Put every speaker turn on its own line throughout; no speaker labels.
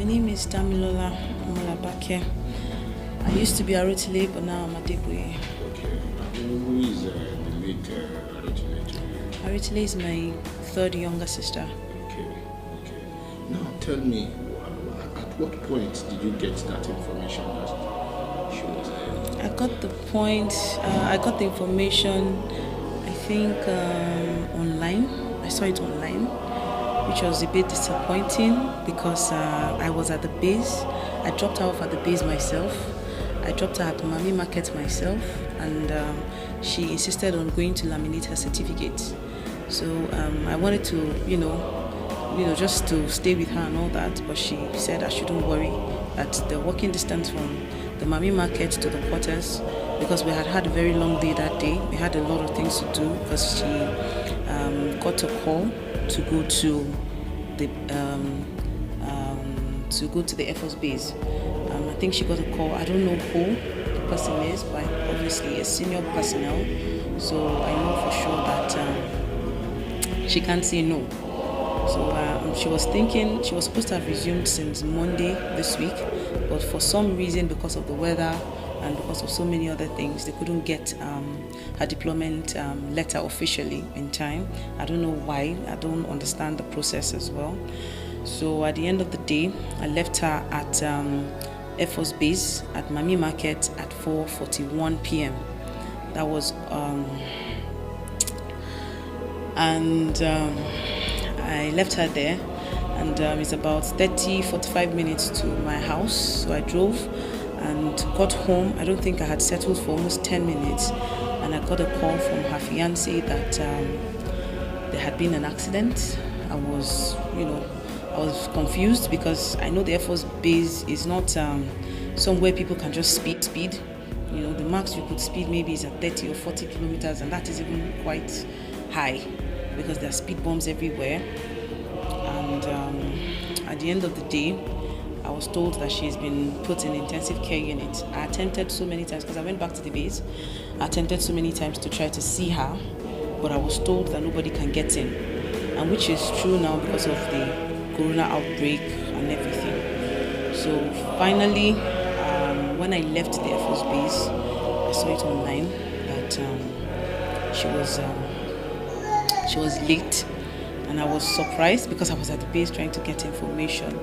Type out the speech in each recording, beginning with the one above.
My name is Tamilola Mulabake. I used to be Arotile, but now I'm Adeboye.
Okay. Who is the late Arotile to you?
Arotile is my third younger sister.
Okay. Now tell me, at what point did you get that information that she was
I got the information, I think, online. I saw it online, which was a bit disappointing because I was at the base. I dropped her off at the base myself. I dropped her at the Mami Market myself, and she insisted on going to laminate her certificate. So I wanted to, just to stay with her and all that, but she said I shouldn't worry, that the walking distance from the Mami Market to the quarters, because we had a very long day that day. We had a lot of things to do because she got a call to go to the Air Force base. I think she got a call. I don't know who the person is, but obviously a senior personnel. So I know for sure that she can't say no. So she was thinking she was supposed to have resumed since Monday this week, but for some reason, because of the weather and because of so many other things, they couldn't get her deployment letter officially in time. I don't know why. I don't understand the process as well. So at the end of the day, I left her at Air Force Base at Mami Market at 4:41 p.m. That was I left her there, and it's about 45 minutes to my house. So I drove and got home. I don't think I had settled for almost 10 minutes, and I got a call from her fiancé that there had been an accident. I was confused because I know the Air Force base is not somewhere people can just speed. The max you could speed maybe is at 30 or 40 kilometers, and that is even quite high because there are speed bumps everywhere. And at the end of the day, I was told that she's been put in intensive care unit. I attempted so many times, because I went back to the base, I attempted so many times to try to see her, but I was told that nobody can get in, and which is true now because of the corona outbreak and everything. So finally, when I left the Air Force base, I saw it online that she was late, and I was surprised because I was at the base trying to get information.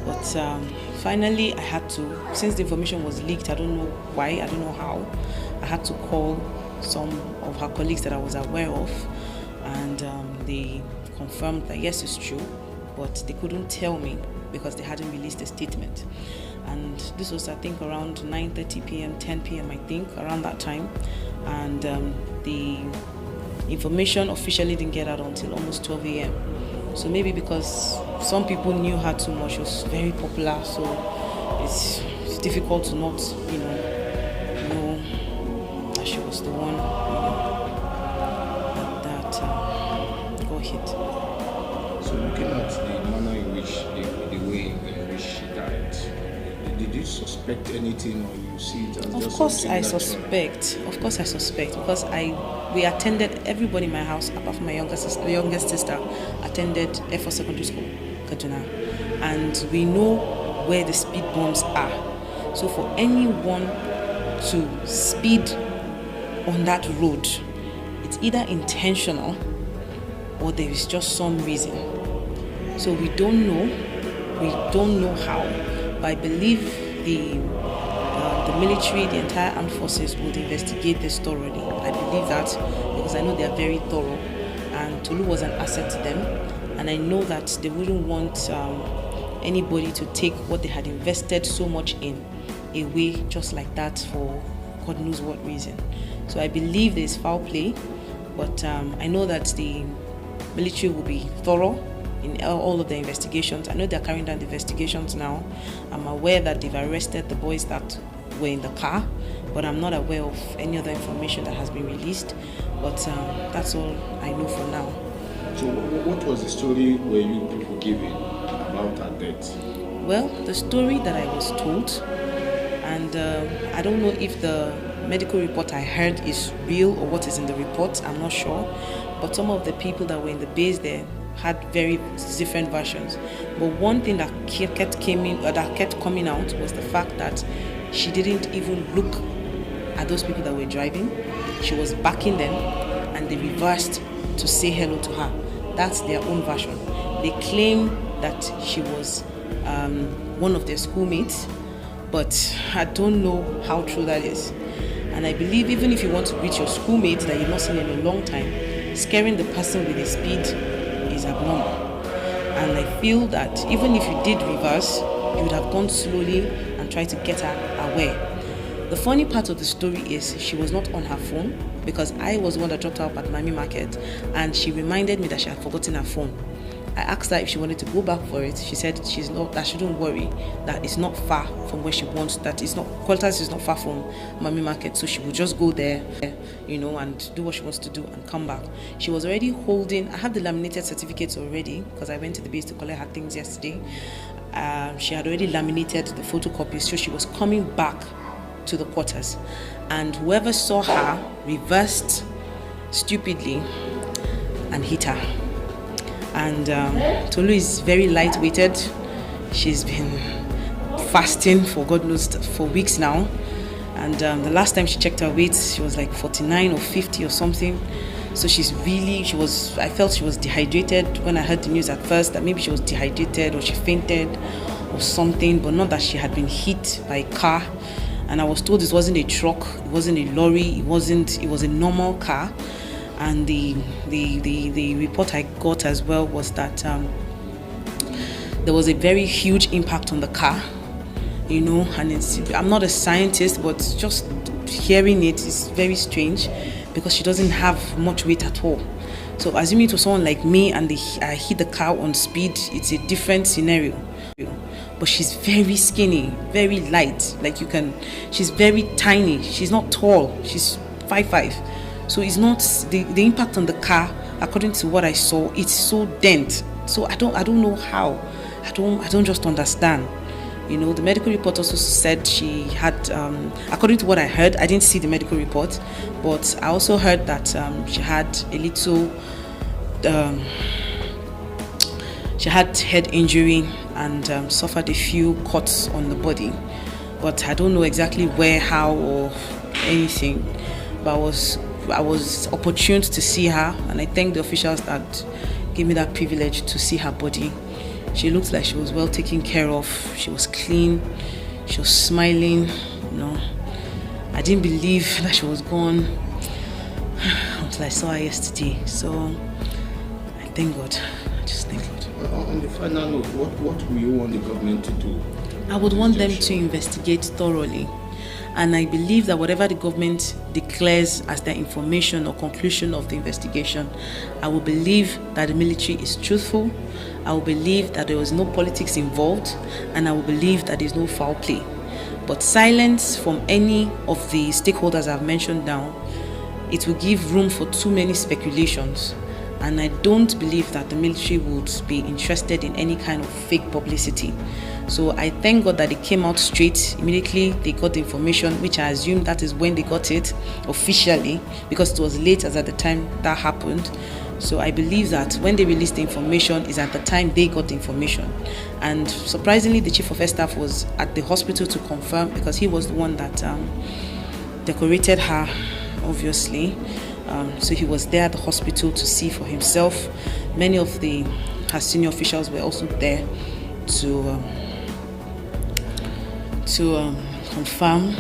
But finally, I had to, since the information was leaked, I don't know why, I don't know how, I had to call some of her colleagues that I was aware of, and they confirmed that yes, it's true, but they couldn't tell me because they hadn't released a statement. And this was, I think, around 9:30 p.m., 10 p.m., I think, around that time. And the information officially didn't get out until almost 12 a.m. So maybe because some people knew her too much, she was very popular, so it's difficult to not, know that she was the one that got hit.
So looking at the manner in which, the way in which she died, did you suspect anything, or you see it as just
Of course I suspect, because we attended, everybody in my house, apart from my youngest sister, attended Air Force Secondary School, Kaduna. And we know where the speed bumps are. So for anyone to speed on that road, it's either intentional or there is just some reason. So we don't know how, but I believe the military, the entire armed forces would investigate this thoroughly. I believe that because I know they are very thorough, and Tolu was an asset to them, and I know that they wouldn't want anybody to take what they had invested so much in away just like that for God knows what reason. So I believe there is foul play, but I know that the military will be thorough in all of the investigations. I know they're carrying out the investigations now. I'm aware that they've arrested the boys that were in the car, but I'm not aware of any other information that has been released. But that's all I know for now.
So what was the story were you people giving about her death?
Well, the story that I was told, and I don't know if the medical report I heard is real or what is in the report, I'm not sure. But some of the people that were in the base there had very different versions. But one thing that kept coming out was the fact that she didn't even look at those people that were driving. She was backing them, and they reversed to say hello to her. That's their own version. They claim that she was one of their schoolmates, but I don't know how true that is. And I believe even if you want to greet your schoolmates that you've not seen in a long time, scaring the person with a speed is abnormal. And I feel that even if you did reverse, you would have gone slowly and tried to get her aware. The funny part of the story is she was not on her phone, because I was the one that dropped her off at Miami Market, and she reminded me that she had forgotten her phone. I asked her if she wanted to go back for it. She said she's not, that she shouldn't worry, that it's not far from where she wants, that it's not, Qualtas is not far from Miami Market, so she will just go there, and do what she wants to do and come back. She was already holding, I have the laminated certificates already, because I went to the base to collect her things yesterday. She had already laminated the photocopies, so she was coming back to the quarters, and whoever saw her reversed stupidly and hit her. And Tolu is very light-weighted. She's been fasting for God knows for weeks now, and the last time she checked her weight, she was like 49 or 50 or something. So I felt she was dehydrated when I heard the news at first, that maybe she was dehydrated or she fainted or something, but not that she had been hit by a car. And I was told this wasn't a truck, it wasn't a lorry, it was a normal car. And the report I got as well was that there was a very huge impact on the car, and I'm not a scientist, but just hearing it is very strange, because she doesn't have much weight at all. So assuming it was someone like me and I hit the car on speed, it's a different scenario. But she's very skinny, very light, she's very tiny, she's not tall, she's 5'5". So it's not the impact on the car, according to what I saw, it's so dent. So I don't know how. I don't just understand. The medical report also said she had, according to what I heard, I didn't see the medical report, but I also heard that she had a little, she had head injury and suffered a few cuts on the body. But I don't know exactly where, how, or anything. But I was opportune to see her, and I thank the officials that gave me that privilege to see her body. She looked like she was well taken care of. She was clean. She was smiling. I didn't believe that she was gone until I saw her yesterday. So I thank God. I just thank God.
On the final note, what will you want the government to do?
I would want them to investigate thoroughly. And I believe that whatever the government declares as their information or conclusion of the investigation, I will believe that the military is truthful. I will believe that there was no politics involved, and I will believe that there is no foul play. But silence from any of the stakeholders I've mentioned now, it will give room for too many speculations. And I don't believe that the military would be interested in any kind of fake publicity. So I thank God that they came out straight. Immediately they got the information, which I assume that is when they got it officially, because it was late as at the time that happened. So I believe that when they released the information is at the time they got the information. And surprisingly, the chief of air staff was at the hospital to confirm, because he was the one that decorated her, obviously. So he was there at the hospital to see for himself. Many of her senior officials were also there to confirm.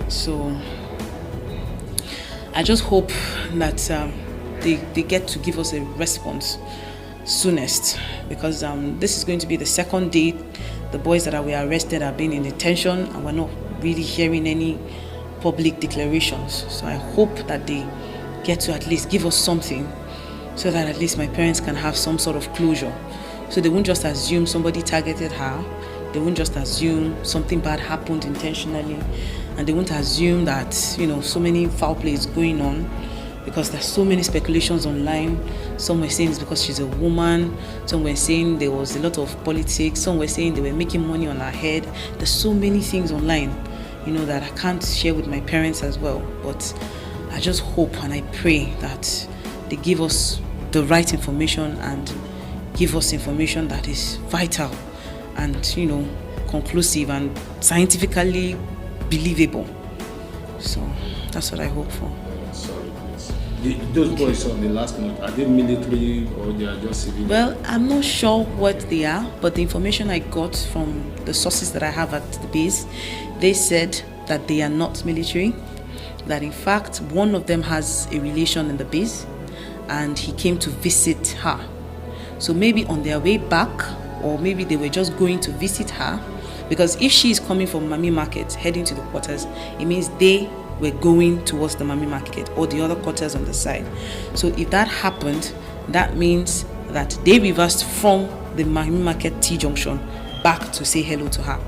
So I just hope that they get to give us a response soonest, because this is going to be the second day the boys that were arrested are being in detention, and we're not really hearing any public declarations. So I hope that they get to at least give us something, so that at least my parents can have some sort of closure. So they won't just assume somebody targeted her, they won't just assume something bad happened intentionally, and they won't assume that so many foul play is going on, because there's so many speculations online. Some were saying it's because she's a woman, some were saying there was a lot of politics, some were saying they were making money on her head. There's so many things online that I can't share with my parents as well. But I just hope and I pray that they give us the right information and give us information that is vital and, conclusive and scientifically believable. So that's what I hope for.
Sorry, please. Those boys on the last note, are they military or they are just civilian?
Well, I'm not sure what they are, but the information I got from the sources that I have at the base, they said that they are not military, that in fact one of them has a relation in the base and he came to visit her. So maybe on their way back, or maybe they were just going to visit her, because if she is coming from Mami Market heading to the quarters, it means they were going towards the Mami Market or the other quarters on the side. So if that happened, that means that they reversed from the Mami Market T junction back to say hello to her.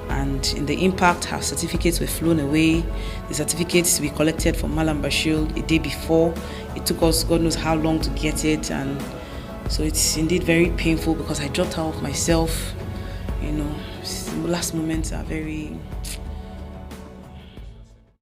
And in the impact, her certificates were flown away. The certificates we collected from Malam Bashir a day before. It took us God knows how long to get it, and so it's indeed very painful because I dropped her off myself. Last moments are very